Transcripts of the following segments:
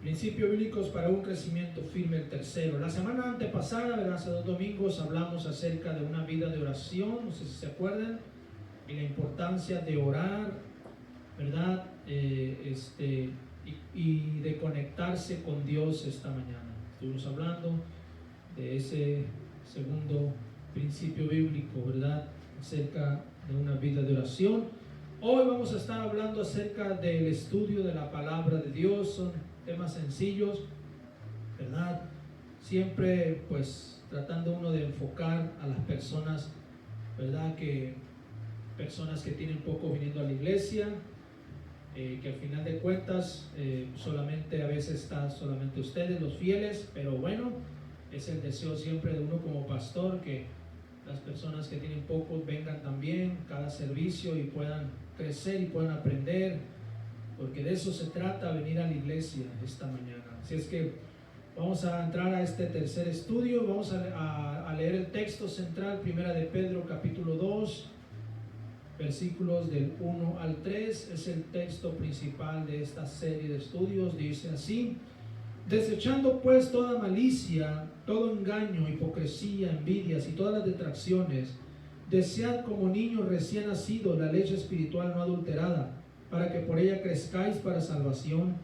Principios bíblicos para un crecimiento firme, el tercero. La semana antepasada, ¿verdad? Hace 2 domingos hablamos acerca de una vida de oración, no sé si se acuerdan, y la importancia de orar, ¿verdad? Y de conectarse con Dios esta mañana. Estuvimos hablando de ese segundo principio bíblico, ¿verdad? Acerca de una vida de oración. Hoy vamos a estar hablando acerca del estudio de la palabra de Dios. Son temas sencillos, ¿verdad? Siempre pues tratando uno de enfocar a las personas, ¿verdad? Personas que tienen poco viniendo a la iglesia, que al final de cuentas solamente a veces están solamente ustedes los fieles, pero bueno, es el deseo siempre de uno como pastor que las personas que tienen pocos vengan también cada servicio y puedan crecer y puedan aprender, porque de eso se trata, venir a la iglesia esta mañana. Así es que vamos a entrar a este tercer estudio. Vamos a leer el texto central, Primera de Pedro capítulo 2, versículos del 1 al 3. Es el texto principal de esta serie de estudios. Dice así: desechando pues toda malicia, todo engaño, hipocresía, envidias y todas las detracciones, desead como niños recién nacidos la leche espiritual no adulterada, para que por ella crezcáis para salvación,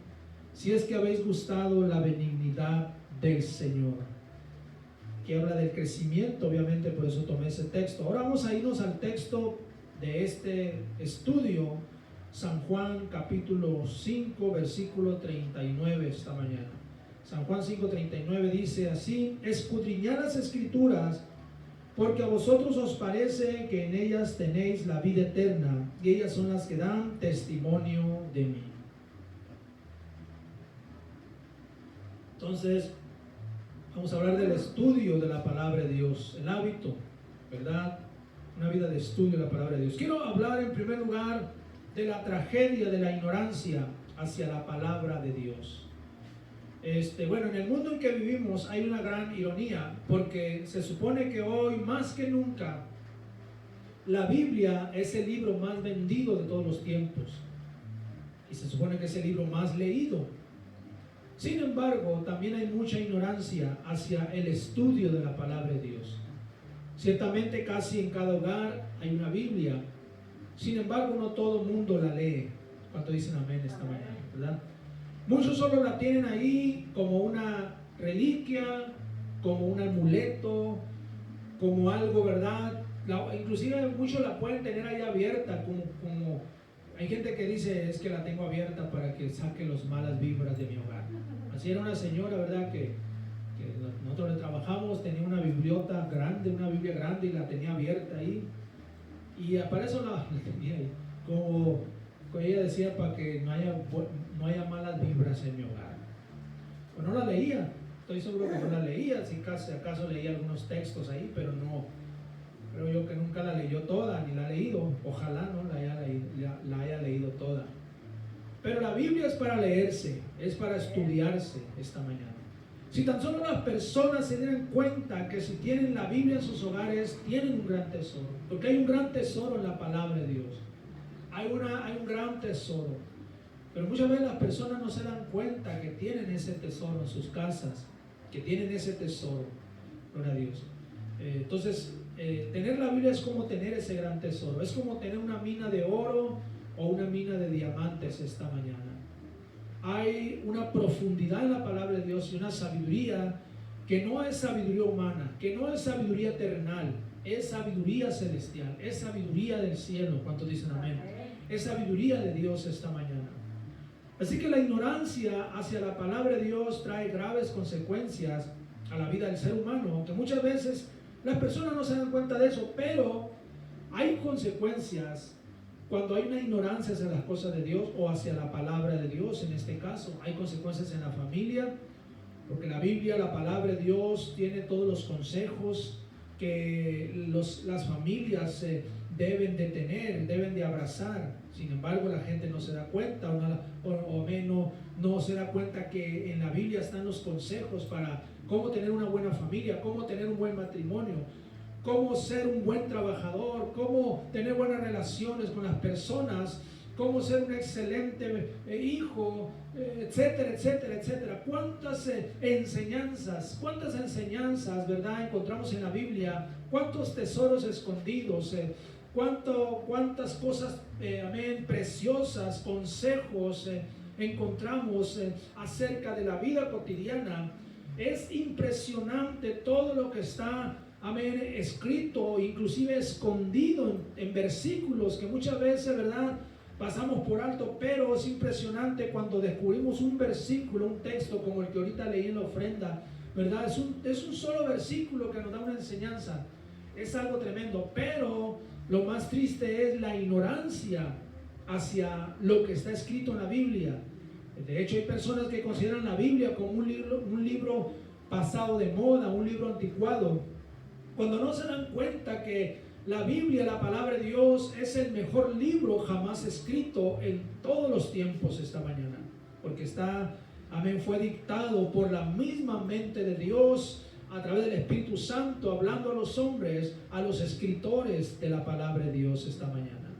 si es que habéis gustado la benignidad del Señor. Que habla del crecimiento, obviamente, por eso tomé ese texto. Ahora vamos a irnos al texto de este estudio, San Juan capítulo 5, versículo 39 esta mañana. San Juan 5:39 dice así: escudriñad las escrituras, porque a vosotros os parece que en ellas tenéis la vida eterna, y ellas son las que dan testimonio de mí. Entonces, vamos a hablar del estudio de la palabra de Dios, el hábito, ¿verdad? Una vida de estudio de la palabra de Dios. Quiero hablar en primer lugar de la tragedia de la ignorancia hacia la palabra de Dios. Bueno, en el mundo en que vivimos hay una gran ironía, porque se supone que hoy más que nunca la Biblia es el libro más vendido de todos los tiempos, y se supone que es el libro más leído. Sin embargo, también hay mucha ignorancia hacia el estudio de la palabra de Dios. Ciertamente casi en cada hogar hay una Biblia, sin embargo no todo el mundo la lee. ¿Cuánto dicen amén esta mañana, verdad? Muchos solo la tienen ahí como una reliquia, como un amuleto, como algo, ¿verdad? Inclusive muchos la pueden tener ahí abierta, como hay gente que dice: es que la tengo abierta para que saque las malas vibras de mi hogar. Así era una señora, ¿verdad? Que nosotros le trabajamos, tenía una biblioteca grande, una Biblia grande, y la tenía abierta ahí. Y para eso la tenía ahí, como ella decía, para que no haya malas vibras en mi hogar. Pues no la leía, estoy seguro que no la leía, si acaso leía algunos textos ahí, pero no, creo yo que nunca la leyó toda, ni la ha leído. Ojalá no la haya leído toda. Pero la Biblia es para leerse, es para estudiarse esta mañana. Si tan solo las personas se dieran cuenta que si tienen la Biblia en sus hogares, tienen un gran tesoro, porque hay un gran tesoro en la palabra de Dios. Hay un gran tesoro, pero muchas veces las personas no se dan cuenta que tienen ese tesoro en sus casas, que tienen ese tesoro. Gloria a Dios. Entonces, tener la Biblia es como tener ese gran tesoro, es como tener una mina de oro o una mina de diamantes esta mañana. Hay una profundidad en la palabra de Dios y una sabiduría que no es sabiduría humana, que no es sabiduría terrenal, es sabiduría celestial, es sabiduría del cielo. ¿Cuántos dicen amén? Es sabiduría de Dios esta mañana. Así que la ignorancia hacia la palabra de Dios trae graves consecuencias a la vida del ser humano, aunque muchas veces las personas no se dan cuenta de eso, pero hay consecuencias cuando hay una ignorancia hacia las cosas de Dios o hacia la palabra de Dios. En este caso hay consecuencias en la familia, porque la Biblia, la palabra de Dios, tiene todos los consejos que las familias deben de tener, deben de abrazar. Sin embargo, la gente no se da cuenta o menos no se da cuenta que en la Biblia están los consejos para cómo tener una buena familia, cómo tener un buen matrimonio, cómo ser un buen trabajador, cómo tener buenas relaciones con las personas, cómo ser un excelente hijo, etcétera, etcétera, etcétera. ¿Cuántas enseñanzas, verdad, encontramos en la Biblia? ¿Cuántos tesoros escondidos? ¿Cuántas cosas, amén, preciosas, consejos encontramos acerca de la vida cotidiana? Es impresionante todo lo que está, amén, escrito, inclusive escondido en versículos que muchas veces, verdad, pasamos por alto, pero es impresionante cuando descubrimos un versículo, un texto como el que ahorita leí en la ofrenda, verdad, es un solo versículo que nos da una enseñanza. Es algo tremendo, pero lo más triste es la ignorancia hacia lo que está escrito en la Biblia. De hecho, hay personas que consideran la Biblia como un libro pasado de moda, un libro anticuado, cuando no se dan cuenta que la Biblia, la palabra de Dios, es el mejor libro jamás escrito en todos los tiempos esta mañana, porque fue dictado por la misma mente de Dios a través del Espíritu Santo, hablando a los hombres, a los escritores de la palabra de Dios esta mañana.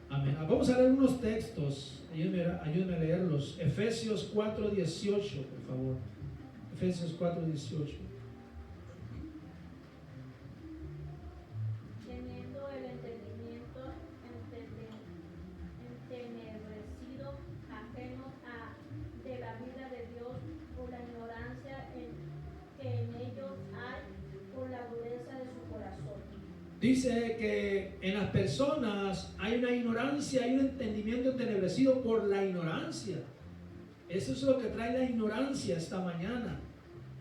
Amén. Vamos a leer unos textos, ayúdenme a leerlos. Efesios 4:18, por favor. Efesios 4:18. Teniendo el entendimiento entenebrecido, ajeno de la vida de Dios por la ignorancia que en ellos hay, por la dureza de su corazón. Dice que en las personas hay una ignorancia, hay un entendimiento entenebrecido por la ignorancia. Eso es lo que trae la ignorancia esta mañana.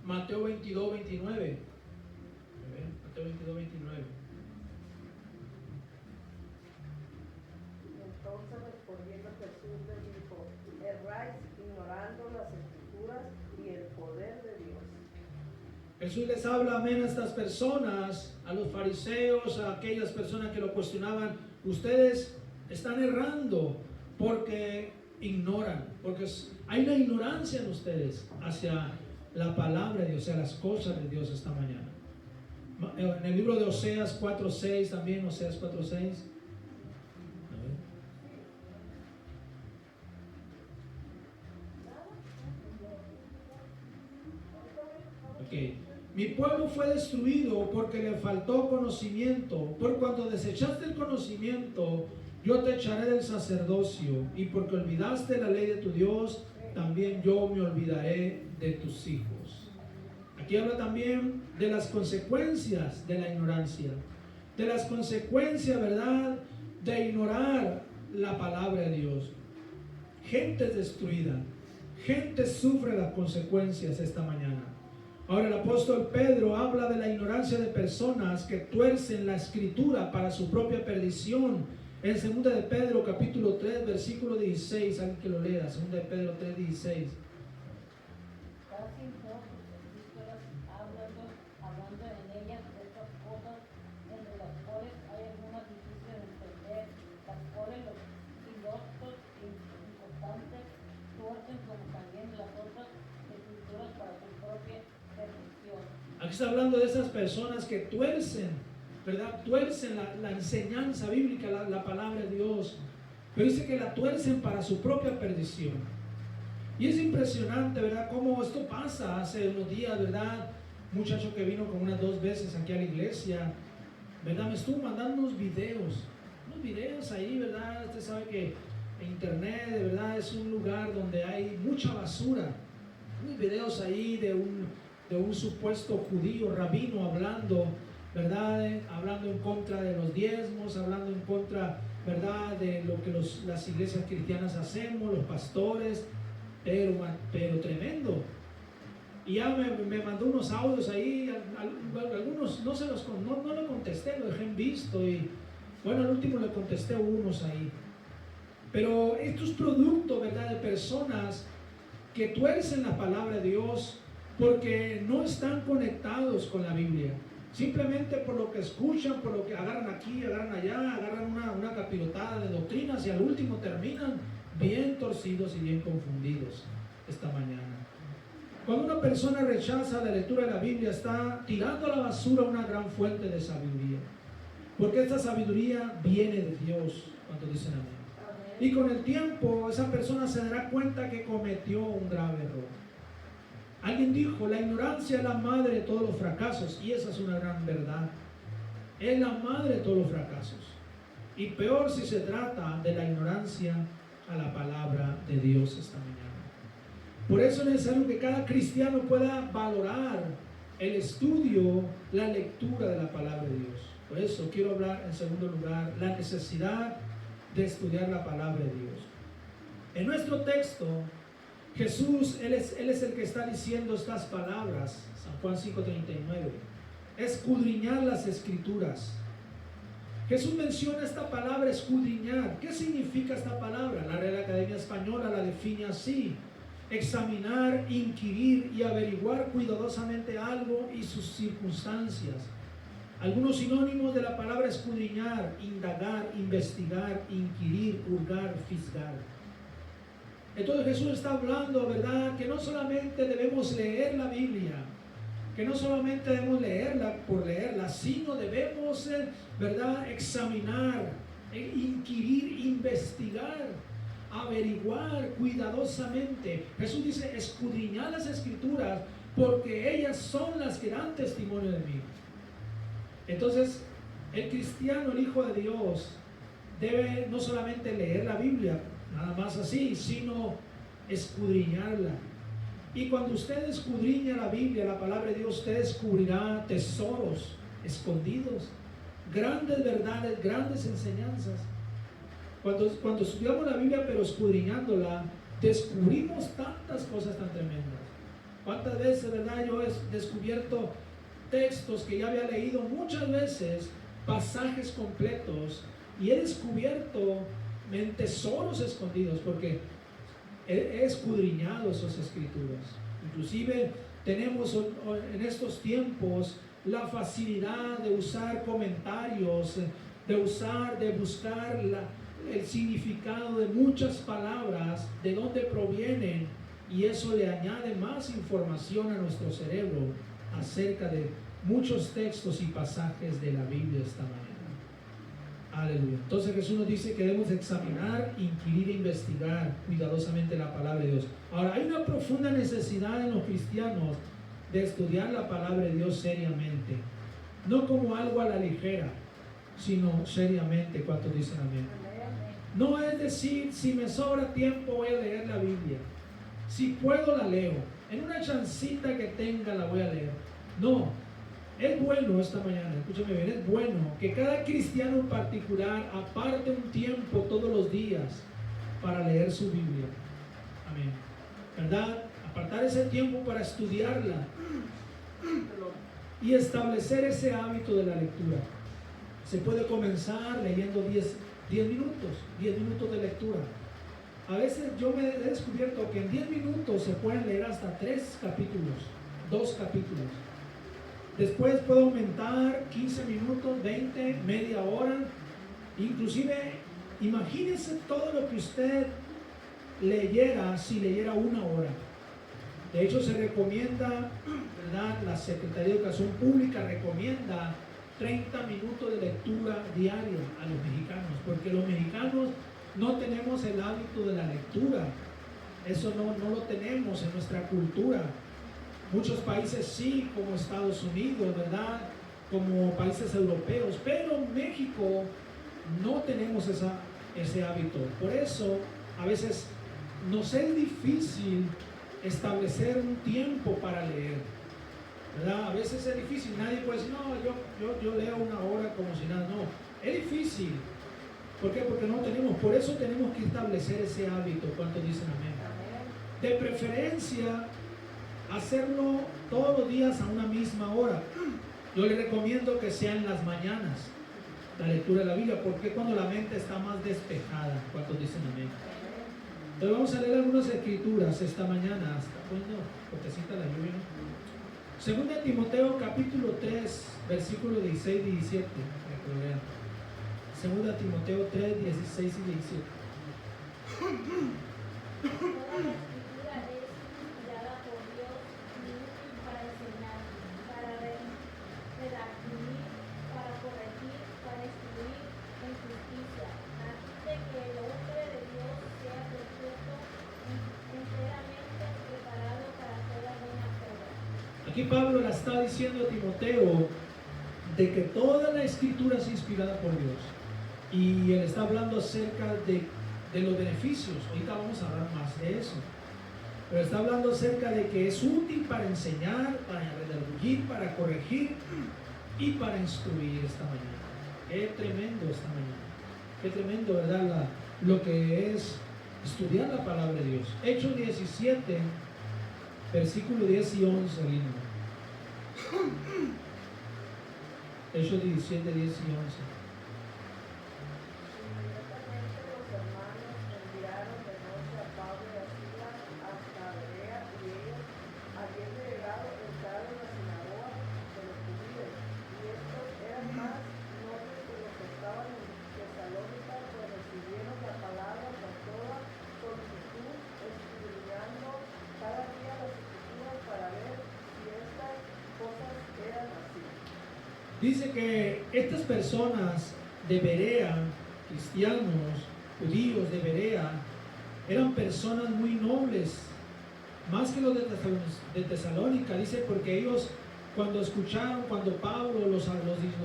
Mateo 22:29. Mateo 22:29. Entonces respondiendo Jesús les dijo: erráis ignorando las escrituras y el poder de Dios. Jesús les habla, amén, a estas personas, a los fariseos, a aquellas personas que lo cuestionaban. Ustedes están errando porque ignoran, porque hay una ignorancia en ustedes hacia la palabra de Dios, hacia las cosas de Dios esta mañana. En el libro de Oseas 4:6 también, Oseas 4:6. Okay. Mi pueblo fue destruido porque le faltó conocimiento. Por cuanto desechaste el conocimiento, yo te echaré del sacerdocio. Y porque olvidaste la ley de tu Dios, también yo me olvidaré de tus hijos. Aquí habla también de las consecuencias de la ignorancia. De las consecuencias, ¿verdad?, de ignorar la palabra de Dios. Gente destruida. Gente sufre las consecuencias esta mañana. Ahora el apóstol Pedro habla de la ignorancia de personas que tuercen la escritura para su propia perdición. En 2 de Pedro capítulo 3 versículo 16, alguien que lo lea, 2 de Pedro 3:16. Casi todas sus epístolas hablando en ellas de estas cosas, entre las cuales hay algunas difíciles de entender, las cuales los filósofos inconstantes tuercen como también las otras escrituras para su propia perdición. Aquí está hablando de esas personas que tuercen, ¿verdad? Tuercen la enseñanza bíblica, la palabra de Dios. Pero dice que la tuercen para su propia perdición. Y es impresionante, ¿verdad?, cómo esto pasa. Hace unos días, ¿verdad?, un muchacho que vino como unas 2 veces aquí a la iglesia, ¿verdad?, me estuvo mandando unos videos ahí, ¿verdad? Usted sabe que internet, de verdad, es un lugar donde hay mucha basura. Unos videos ahí de un supuesto judío, rabino, hablando, ¿verdad?, hablando en contra de los diezmos, hablando en contra, ¿verdad?, de lo que las iglesias cristianas hacemos, los pastores, pero tremendo. Y ya me mandó unos audios ahí, algunos no lo contesté, lo dejé en visto, y bueno, al último le contesté unos ahí. Pero esto es producto, ¿verdad?, de personas que tuercen la palabra de Dios porque no están conectados con la Biblia. Simplemente por lo que escuchan, por lo que agarran aquí, agarran allá, agarran una capirotada de doctrinas y al último terminan bien torcidos y bien confundidos esta mañana. Cuando una persona rechaza la lectura de la Biblia, está tirando a la basura una gran fuente de sabiduría. Porque esta sabiduría viene de Dios. ¿Cuántos dicen amén? Y con el tiempo esa persona se dará cuenta que cometió un grave error. Alguien dijo, la ignorancia es la madre de todos los fracasos, y esa es una gran verdad. Es la madre de todos los fracasos. Y peor si se trata de la ignorancia a la palabra de Dios esta mañana. Por eso es necesario que cada cristiano pueda valorar el estudio, la lectura de la palabra de Dios. Por eso quiero hablar en segundo lugar, la necesidad de estudiar la palabra de Dios. En nuestro texto, Jesús, Él es el que está diciendo estas palabras, San Juan 5:39, escudriñar las escrituras. Jesús menciona esta palabra escudriñar. ¿Qué significa esta palabra? La Real Academia Española la define así: examinar, inquirir y averiguar cuidadosamente algo y sus circunstancias. Algunos sinónimos de la palabra escudriñar: indagar, investigar, inquirir, hurgar, fisgar. Entonces Jesús está hablando, ¿verdad?, que no solamente debemos leer la Biblia, que no solamente debemos leerla por leerla, sino debemos, ¿verdad?, examinar, inquirir, investigar, averiguar cuidadosamente. Jesús dice, escudriñad las escrituras, porque ellas son las que dan testimonio de mí. Entonces, el cristiano, el Hijo de Dios, debe no solamente leer la Biblia, nada más así, sino escudriñarla. Y cuando usted escudriña la Biblia, la palabra de Dios, usted descubrirá tesoros escondidos, grandes verdades, grandes enseñanzas. Cuando estudiamos la Biblia, pero escudriñándola, descubrimos tantas cosas tan tremendas. ¿Cuántas veces, verdad, yo he descubierto textos que ya había leído muchas veces, pasajes completos, y he descubierto tesoros escondidos porque he escudriñado esas escrituras? Inclusive tenemos en estos tiempos la facilidad de usar comentarios, de buscar el significado de muchas palabras, de dónde provienen, y eso le añade más información a nuestro cerebro acerca de muchos textos y pasajes de la Biblia esta mañana. Aleluya. Entonces Jesús nos dice que debemos examinar, inquirir e investigar cuidadosamente la palabra de Dios. Ahora, hay una profunda necesidad en los cristianos de estudiar la palabra de Dios seriamente, no como algo a la ligera, sino seriamente. ¿Cuántos dicen amén? No es decir, si me sobra tiempo voy a leer la Biblia, si puedo la leo, en una chancita que tenga la voy a leer. No, es bueno esta mañana, escúchame bien, es bueno que cada cristiano en particular aparte un tiempo todos los días para leer su Biblia. Amén. ¿Verdad? Apartar ese tiempo para estudiarla y establecer ese hábito de la lectura. Se puede comenzar leyendo 10 minutos de lectura. A veces yo me he descubierto que en 10 minutos se pueden leer hasta 3 capítulos, 2 capítulos. Después puedo aumentar 15 minutos, 20, media hora. Inclusive, imagínese todo lo que usted leyera si leyera 1 hora. De hecho, se recomienda, ¿verdad?, la Secretaría de Educación Pública recomienda 30 minutos de lectura diaria a los mexicanos, porque los mexicanos no tenemos el hábito de la lectura. Eso no lo tenemos en nuestra cultura. Muchos países sí, como Estados Unidos, ¿verdad?, como países europeos, pero en México no tenemos ese hábito. Por eso a veces nos es difícil establecer un tiempo para leer, ¿verdad? A veces es difícil. Nadie puede decir, no, yo leo 1 hora como si nada. No, es difícil. ¿Por qué? Porque no tenemos. Por eso tenemos que establecer ese hábito. ¿Cuántos dicen amén? De preferencia, hacerlo todos los días a una misma hora. Yo le recomiendo que sea en las mañanas la lectura de la Biblia, porque cuando la mente está más despejada. ¿Cuántos dicen amén? Entonces vamos a leer algunas escrituras esta mañana. ¿Está poniendo potecita la lluvia? Segunda Timoteo capítulo 3 versículos 16 y 17. Segunda Timoteo 3, 16 y 17. Toda la escritura es inspirada por Dios y útil para enseñar, para redarguir, para corregir, para instruir en justicia, a fin de que el hombre de Dios Aquí Pablo le está diciendo a Timoteo de que toda la escritura es inspirada por Dios. Y él está hablando acerca de los beneficios. Ahorita vamos a hablar más de eso. Pero está hablando acerca de que es útil para enseñar, para redarguir, para corregir y para instruir esta mañana. Qué tremendo esta mañana. Qué tremendo, ¿verdad? Lo que es estudiar la palabra de Dios. Hechos 17, versículo 10 y 11, lindo. Hechos 17, 10 y 11. Inmediatamente los hermanos enviaron de noche a Pablo y a Silas hasta Berea, y ellos, habiendo llegado, entraron en la sinagoga de los judíos, y estos eran más nobles que los que estaban en Tesalónica, pues recibieron la palabra con toda solicitud, escudriñando cada día las escrituras para ver si estas cosas eran así. Dice que estas personas de Berea, cristianos, judíos de Berea, eran personas muy nobles, más que los de Tesalónica. Dice porque ellos cuando escucharon, cuando Pablo, los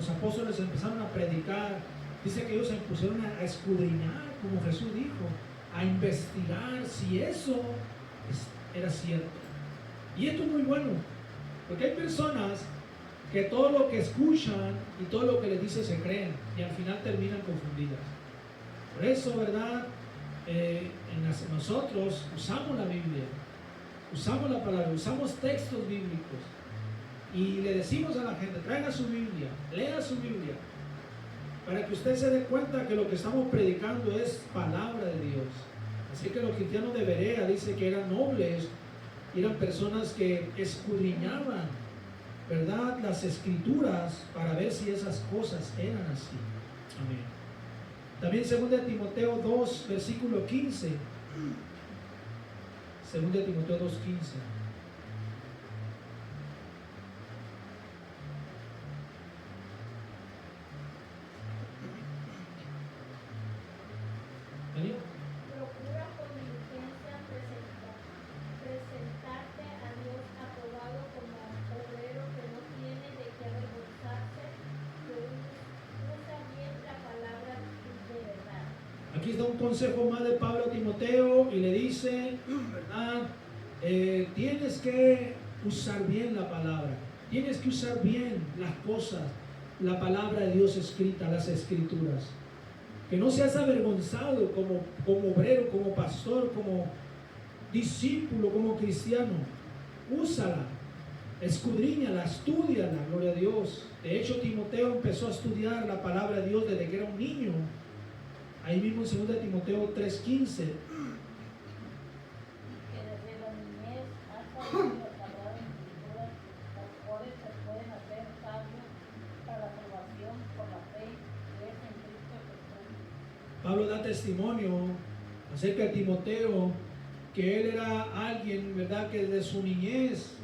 apóstoles empezaron a predicar, dice que ellos se pusieron a escudriñar, como Jesús dijo, a investigar si eso era cierto. Y esto es muy bueno, porque hay personas que todo lo que escuchan y todo lo que les dice se creen y al final terminan confundidas. Por eso, ¿verdad? Nosotros usamos la Biblia, usamos la palabra, usamos textos bíblicos y le decimos a la gente: traiga su Biblia, lea su Biblia, para que usted se dé cuenta que lo que estamos predicando es palabra de Dios. Así que los cristianos de Berea dice que eran nobles, eran personas que escudriñaban, ¿verdad?, las escrituras para ver si esas cosas eran así. Amén. También 2 Timoteo 2, versículo 15. 2 Timoteo 2, 15. ¿Vení? Procura con diligencia presentarte a Dios aprobado como obrero que no tiene de qué avergonzarse, que usa bien la palabra de verdad. Aquí está un consejo más de Pablo a Timoteo y le dice, ¿verdad? Tienes que usar bien la palabra, tienes que usar bien las cosas, la palabra de Dios escrita, las escrituras. Que no seas avergonzado como obrero, como pastor, como discípulo, como cristiano. Úsala, escudriñala, estúdiala, gloria a Dios. De hecho, Timoteo empezó a estudiar la palabra de Dios desde que era un niño. Ahí mismo en 2 Timoteo 3:15. Que desde la niñez has sabido las sagradas escrituras, las cuales te pueden hacer sabios para la salvación por la fe que es en Cristo Jesús. Pablo da testimonio acerca de Timoteo, que él era alguien, ¿verdad?, que desde su niñez,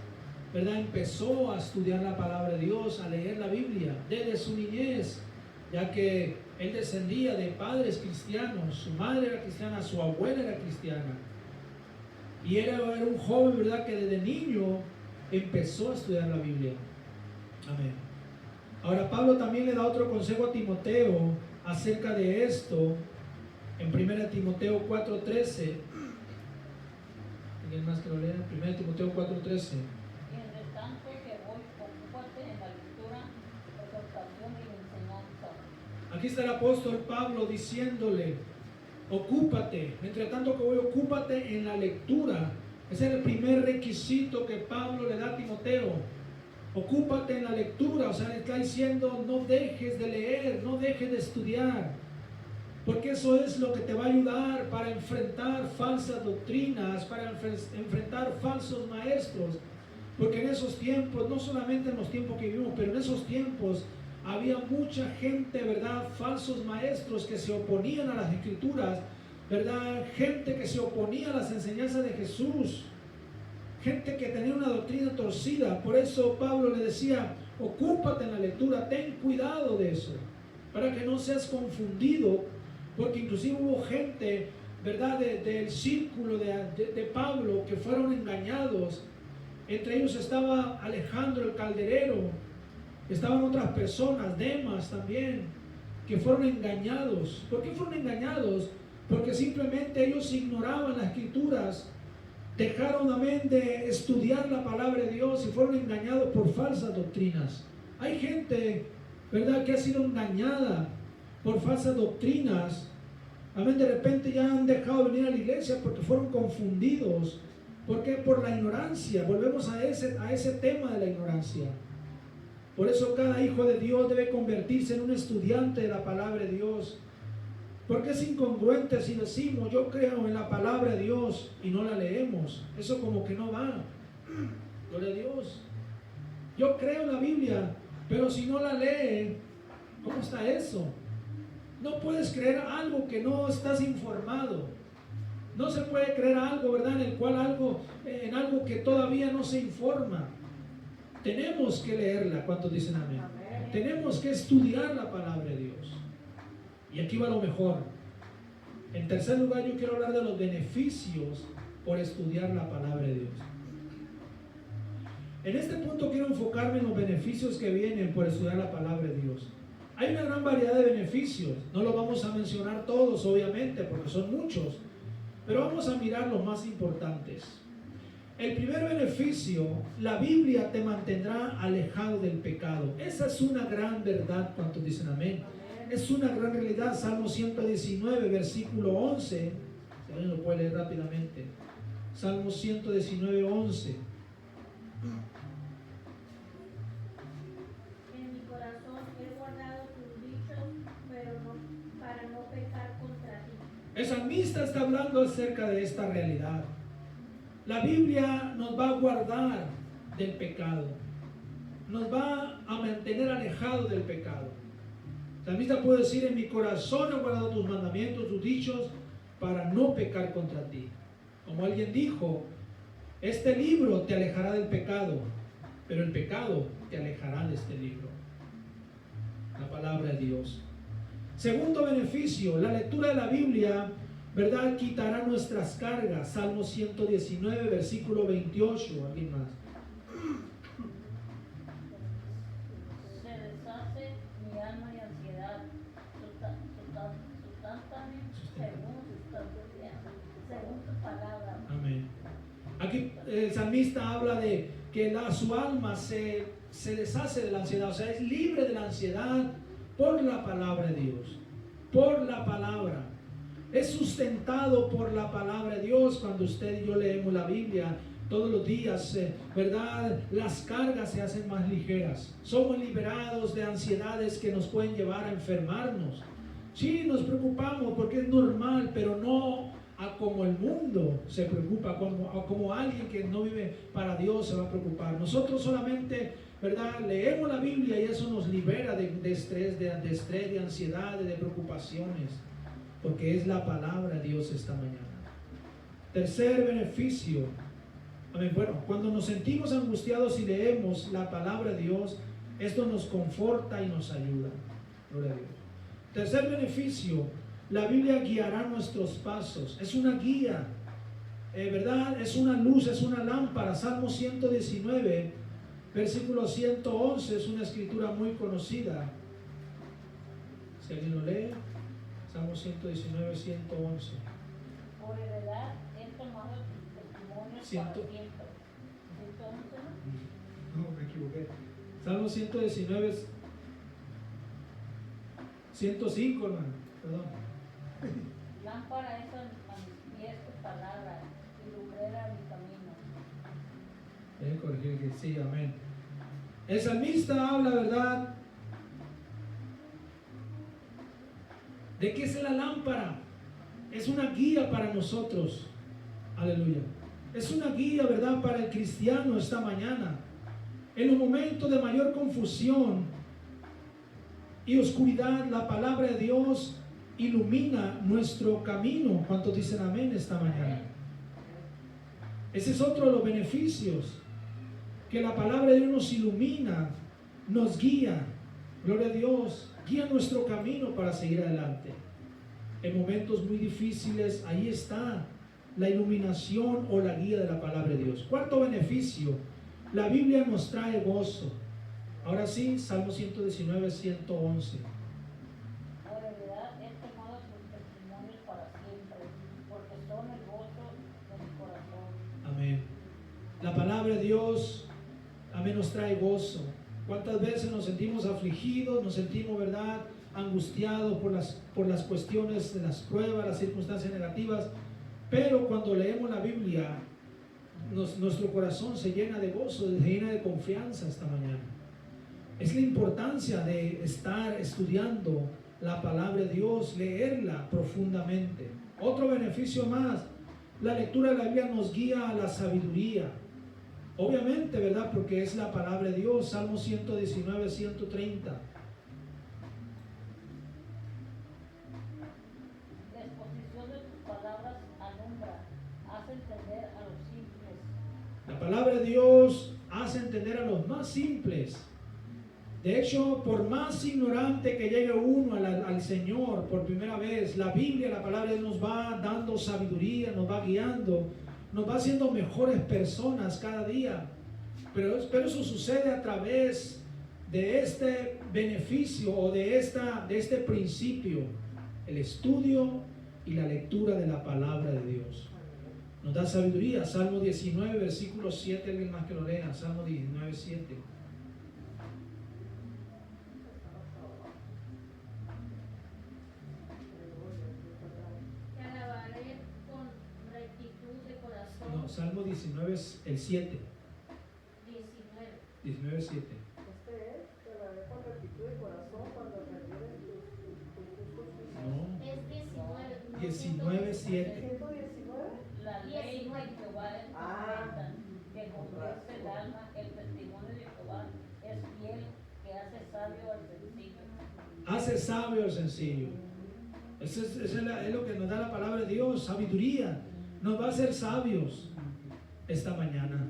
¿verdad?, empezó a estudiar la palabra de Dios, a leer la Biblia, desde su niñez, ya que él descendía de padres cristianos, su madre era cristiana, su abuela era cristiana, y era un joven, ¿verdad?, que desde niño empezó a estudiar la Biblia. Amén. Ahora Pablo también le da otro consejo a Timoteo acerca de esto, en 1 Timoteo 4:13. ¿Alguien más que lo lea? 1 Timoteo 4:13. Y entre tanto que voy, ocúpate en la lectura, exhortación y enseñanza. Aquí está el apóstol Pablo diciéndole: ocúpate, entre tanto que voy, ocúpate en la lectura. Ese es el primer requisito que Pablo le da a Timoteo. Ocúpate en la lectura, o sea, le está diciendo: no dejes de leer, no dejes de estudiar, porque eso es lo que te va a ayudar para enfrentar falsas doctrinas, para enfrentar falsos maestros. Porque en esos tiempos, no solamente en los tiempos que vivimos, pero en esos tiempos había mucha gente, ¿verdad?, falsos maestros que se oponían a las escrituras, ¿verdad?, gente que se oponía a las enseñanzas de Jesús, gente que tenía una doctrina torcida. Por eso Pablo le decía: ocúpate en la lectura, ten cuidado de eso, para que no seas confundido, porque inclusive hubo gente, ¿verdad?, del círculo de Pablo que fueron engañados Entre ellos estaba Alejandro el calderero, estaban otras personas, Demas también, que fueron engañados. ¿Por qué fueron engañados? Porque simplemente ellos ignoraban las escrituras, dejaron amén de estudiar la palabra de Dios y fueron engañados por falsas doctrinas. Hay gente, ¿verdad?, que ha sido engañada por falsas doctrinas. Amén, de repente ya han dejado de venir a la iglesia porque fueron confundidos. ¿Por qué? Por la ignorancia. Volvemos a ese tema de la ignorancia. Por eso cada hijo de Dios debe convertirse en un estudiante de la palabra de Dios. Porque es incongruente si decimos yo creo en la palabra de Dios y no la leemos. Eso como que no va. Gloria a Dios. Yo creo en la Biblia, pero si no la lee, ¿cómo está eso? No puedes creer algo que no estás informado. No se puede creer algo, ¿verdad?, en algo que todavía no se informa. Tenemos que leerla. ¿Cuántos dicen amén? Amén. Tenemos que estudiar la palabra de Dios. Y aquí va lo mejor. En tercer lugar, yo quiero hablar de los beneficios por estudiar la palabra de Dios. En este punto quiero enfocarme en los beneficios que vienen por estudiar la palabra de Dios. Hay una gran variedad de beneficios. No los vamos a mencionar todos, obviamente, porque son muchos. Pero vamos a mirar los más importantes. El primer beneficio, la Biblia te mantendrá alejado del pecado. Esa es una gran verdad. ¿Cuántos dicen amén? Es una gran realidad. Salmo 119, versículo 11. Si alguien lo puede leer rápidamente. Salmo 119, 11. En mi corazón he guardado tus dichos, pero no, para no pecar contra ti. El salmista está hablando acerca de esta realidad. La Biblia nos va a guardar del pecado. Nos va a mantener alejados del pecado. El salmista puede decir: en mi corazón he guardado tus mandamientos, tus dichos, para no pecar contra ti. Como alguien dijo, este libro te alejará del pecado, pero el pecado te alejará de este libro. La palabra de Dios. Segundo beneficio, la lectura de la Biblia, ¿verdad?, quitará nuestras cargas. Salmo 119, versículo 28. ¿Alguien más? Se deshace mi alma de ansiedad, sustántame según tu palabra. Amén. Aquí el salmista habla de que su alma se deshace de la ansiedad, o sea, es libre de la ansiedad por la palabra de Dios, por la palabra. Es sustentado por la palabra de Dios. Cuando usted y yo leemos la Biblia todos los días, ¿verdad?, las cargas se hacen más ligeras. Somos liberados de ansiedades que nos pueden llevar a enfermarnos. Sí, nos preocupamos porque es normal, pero no a como el mundo se preocupa, como alguien que no vive para Dios se va a preocupar. Nosotros solamente, ¿verdad?, leemos la Biblia y eso nos libera de estrés, de ansiedades, de preocupaciones, porque es la palabra de Dios esta mañana. Tercer beneficio. Amén. Bueno, cuando nos sentimos angustiados y leemos la palabra de Dios, esto nos conforta y nos ayuda. Gloria a Dios. Tercer beneficio, la Biblia guiará nuestros pasos. Es una guía, ¿verdad? Es una luz, es una lámpara. Salmo 119, versículo 111, es una escritura muy conocida. Si alguien lo lee, Salmo 119, 111. Por heredad he tomado tus testimonios para Ciento- siempre. 111, No, me equivoqué. Salmo 119, 105, hermano. Perdón. ¿no? Lámpara es a mis pies tu palabra y lumbrera mi camino. Deben corregir que sí, amén. El salmista habla, ¿verdad?, de que es la lámpara. Es una guía para nosotros. Aleluya. Es una guía, ¿verdad?, para el cristiano esta mañana. En los momentos de mayor confusión y oscuridad, la palabra de Dios ilumina nuestro camino. ¿Cuántos dicen amén esta mañana? Ese es otro de los beneficios, que la palabra de Dios nos ilumina, nos guía. Gloria a Dios, guía nuestro camino para seguir adelante. En momentos muy difíciles, ahí está la iluminación o la guía de la palabra de Dios. Cuarto beneficio, La Biblia nos trae gozo. Ahora sí, Salmo 119, 111. La verdad es que guarda sus testimonios para siempre, porque son el gozo de mi corazón. Amén. La palabra de Dios, amén, nos trae gozo. ¿Cuántas veces nos sentimos afligidos, nos sentimos, verdad, angustiados por las cuestiones de las pruebas, las circunstancias negativas? Pero cuando leemos la Biblia, nuestro corazón se llena de gozo, se llena de confianza esta mañana. Es la importancia de estar estudiando la palabra de Dios, leerla profundamente. Otro beneficio más, la lectura de la Biblia nos guía a la sabiduría. Obviamente, ¿verdad? Porque es la palabra de Dios. Salmo 119, 130. La exposición de tus palabras alumbra, hace entender a los simples. La palabra de Dios hace entender a los más simples. De hecho, por más ignorante que llegue uno al Señor por primera vez, la Biblia, la palabra de Dios nos va dando sabiduría, nos va guiando, nos va haciendo mejores personas cada día. Pero eso sucede a través de este beneficio o de este principio, el estudio y la lectura de la palabra de Dios. Nos da sabiduría. Salmo 19, versículo 7, alguien más que lo lea. Salmo 19, 7. Te alabaré con rectitud de corazón. No, Salmo 19 es el 7. 19. 19, 7. Este es, te la haré con rectitud de corazón cuando reviven tus justos juicios. No. Es 19. no 19, 7. 119. La ley de Jehová es perfecta, que convierte el alma. El testimonio de Jehová es fiel, que hace sabio al sencillo. Hace sabio al sencillo. Eso es lo que nos da la palabra de Dios, sabiduría. Nos va a hacer sabios esta mañana.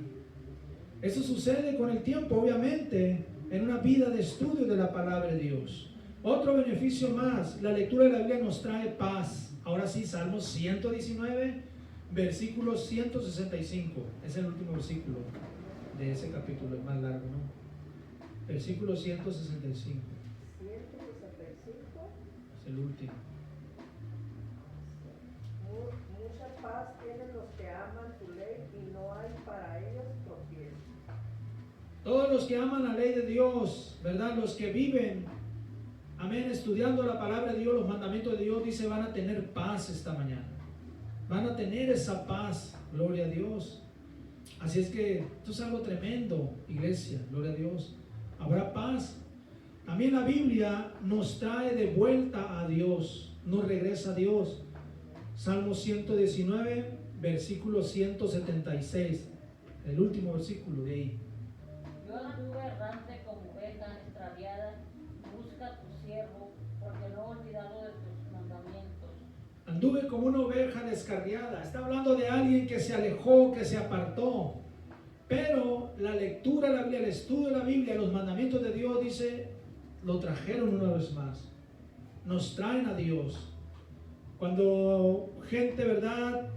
Eso sucede con el tiempo, obviamente, en una vida de estudio de la palabra de Dios. Otro beneficio más, la lectura de la Biblia nos trae paz. Ahora sí, Salmo 119, versículo 165. Es el último versículo de ese capítulo, es más largo, ¿no? Versículo 165. 165. Es el último. Mucha paz tienen los que aman tu ley y no hay para ellos tropiezo. Todos los que aman la ley de Dios, ¿verdad? Los que viven, amén, estudiando la palabra de Dios, los mandamientos de Dios, dice, van a tener paz esta mañana. Van a tener esa paz, gloria a Dios. Así es que esto es algo tremendo, iglesia, gloria a Dios. Habrá paz. También la Biblia nos trae de vuelta a Dios, nos regresa a Dios. Salmo 119, versículo 176, el último versículo de ahí. Yo anduve errante como oveja extraviada, busca a tu siervo, porque no he olvidado de tus mandamientos. Anduve como una oveja descarriada. Está hablando de alguien que se alejó, que se apartó. Pero la lectura de la Biblia, el estudio de la Biblia, los mandamientos de Dios, dice, lo trajeron una vez más. Nos traen a Dios. Cuando gente, ¿verdad?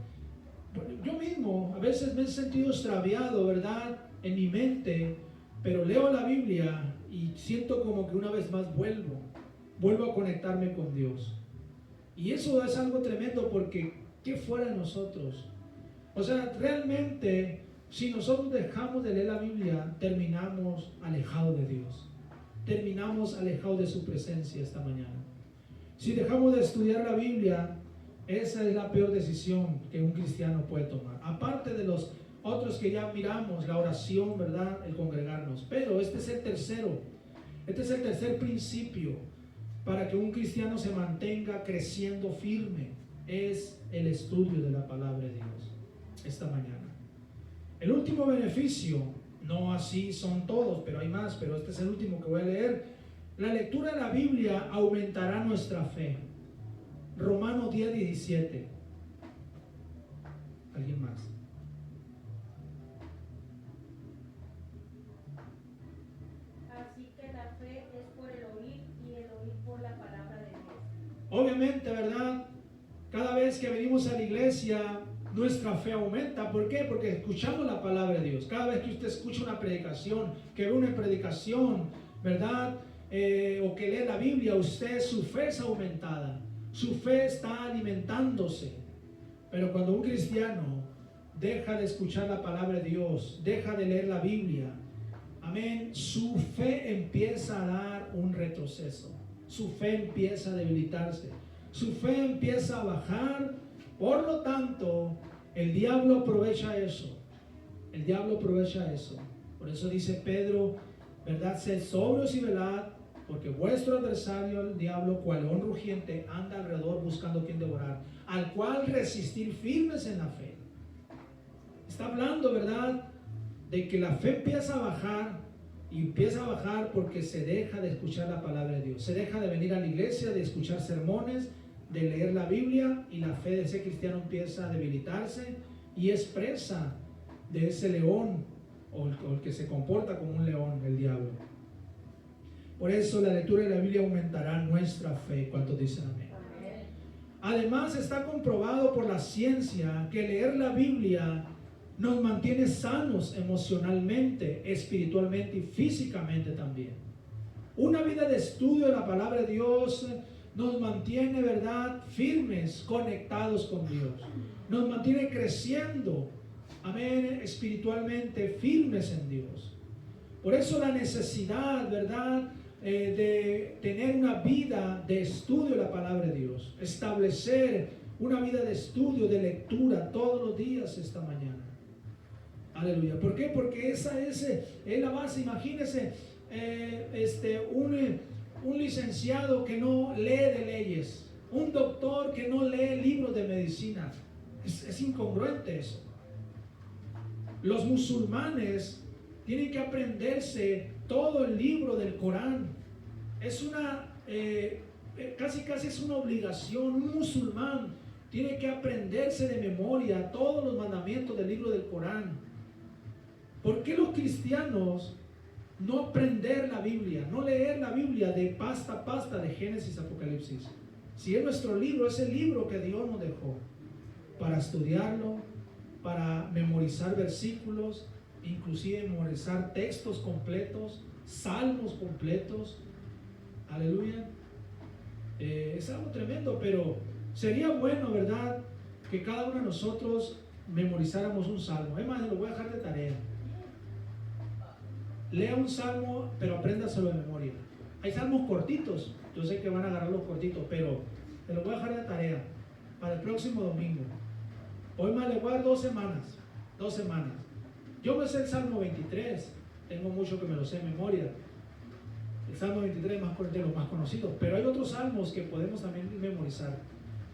Yo mismo a veces me he sentido extraviado, ¿verdad? En mi mente, pero leo la Biblia y siento como que una vez más vuelvo a conectarme con Dios. Y eso es algo tremendo porque ¿qué fuera de nosotros? O sea, realmente, si nosotros dejamos de leer la Biblia, terminamos alejados de Dios. Terminamos alejados de su presencia esta mañana. Si dejamos de estudiar la Biblia, esa es la peor decisión que un cristiano puede tomar. Aparte de los otros que ya miramos, la oración, ¿verdad? El congregarnos. Pero este es el tercer principio para que un cristiano se mantenga creciendo firme. Es el estudio de la palabra de Dios esta mañana. El último beneficio, no así son todos, pero hay más, pero este es el último que voy a leer. La lectura de la Biblia aumentará nuestra fe. Romanos 10, 17. ¿Alguien más? Así que la fe es por el oír y el oír por la palabra de Dios. Obviamente, ¿verdad? Cada vez que venimos a la iglesia, nuestra fe aumenta. ¿Por qué? Porque escuchamos la palabra de Dios. Cada vez que usted escucha una predicación, que ve una predicación, ¿verdad? O que lee la Biblia, su fe es aumentada. Su fe está alimentándose. Pero cuando un cristiano deja de escuchar la palabra de Dios, deja de leer la Biblia, amén, su fe empieza a dar un retroceso. Su fe empieza a debilitarse. Su fe empieza a bajar. Por lo tanto, el diablo aprovecha eso. El diablo aprovecha eso. Por eso dice Pedro, ¿verdad? Sed sobrios y velad, porque vuestro adversario, el diablo, cual león rugiente, anda alrededor buscando quien devorar, al cual resistir firmes en la fe. Está hablando, ¿verdad?, de que la fe empieza a bajar, y empieza a bajar porque se deja de escuchar la palabra de Dios. Se deja de venir a la iglesia, de escuchar sermones, de leer la Biblia, y la fe de ese cristiano empieza a debilitarse y es presa de ese león, o el que se comporta como un león, el diablo. Por eso la lectura de la Biblia aumentará nuestra fe. ¿Cuántos dicen amén? Amén. Además, está comprobado por la ciencia que leer la Biblia nos mantiene sanos emocionalmente, espiritualmente y físicamente también. Una vida de estudio de la palabra de Dios nos mantiene, ¿verdad?, firmes, conectados con Dios. Nos mantiene creciendo, amén, espiritualmente, firmes en Dios. Por eso la necesidad, ¿verdad?, de tener una vida de estudio de la palabra de Dios. Establecer una vida de estudio, de lectura todos los días esta mañana. Aleluya. ¿Por qué? Porque esa es la base. Imagínese un licenciado que no lee de leyes, un doctor que no lee libros de medicina. Es incongruente eso. Los musulmanes tienen que aprenderse todo el libro del Corán. Es casi es una obligación. Un musulmán tiene que aprenderse de memoria todos los mandamientos del libro del Corán. ¿Por qué los cristianos no aprender la Biblia, no leer la Biblia de pasta a pasta, de Génesis a Apocalipsis? Si es nuestro libro, es el libro que Dios nos dejó para estudiarlo, para memorizar versículos, inclusive memorizar textos completos, salmos completos. Aleluya. Es algo tremendo, pero sería bueno, ¿verdad?, que cada uno de nosotros memorizáramos un salmo. Es más, lo voy a dejar de tarea. Lea un salmo, pero apréndaselo de memoria. Hay salmos cortitos, yo sé que van a agarrar los cortitos, pero te lo voy a dejar de tarea para el próximo domingo. Hoy más le voy a dar 2 semanas. Yo me sé el Salmo 23, tengo mucho que me lo sé de memoria. El Salmo 23 es de los más conocidos, pero hay otros salmos que podemos también memorizar.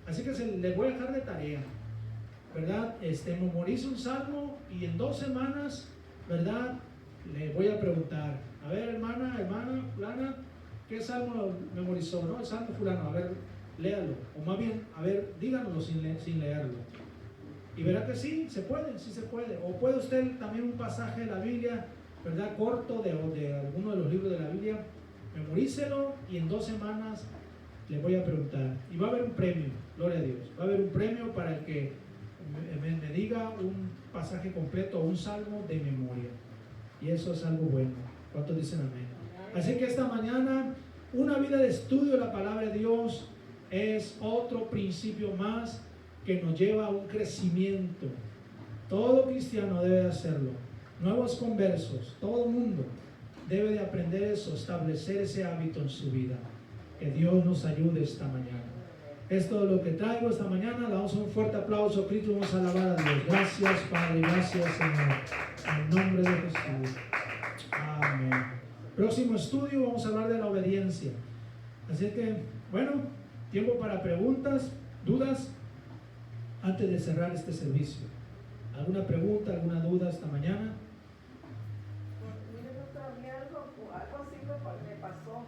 Así que les voy a dejar de tarea, ¿verdad? Memoriza un salmo y en 2 semanas, ¿verdad?, le voy a preguntar, a ver, hermana, fulana, ¿qué salmo memorizó? ¿No? El salmo fulano, a ver, léalo. O más bien, a ver, díganoslo sin leerlo. Y verá que sí se puede. O puede usted también un pasaje de la Biblia, ¿verdad?, corto de alguno de los libros de la Biblia, memorícelo y en 2 semanas le voy a preguntar. Y va a haber un premio, gloria a Dios. Va a haber un premio para el que me diga un pasaje completo o un salmo de memoria. Y eso es algo bueno. ¿Cuántos dicen amén? Así que esta mañana, una vida de estudio de la palabra de Dios es otro principio más que nos lleva a un crecimiento. Todo cristiano debe hacerlo. Nuevos conversos, todo el mundo debe de aprender eso, establecer ese hábito en su vida. Que Dios nos ayude esta mañana. Es todo lo que traigo esta mañana. Le damos un fuerte aplauso, Cristo, vamos a alabar a Dios. Gracias, Padre, gracias, Señor. En el nombre de Jesús. Amén. Próximo estudio, vamos a hablar de la obediencia. Así que, bueno, tiempo para preguntas, dudas, antes de cerrar este servicio. ¿Alguna pregunta, alguna duda esta mañana? Mire, doctor, a mí algo así me pasó.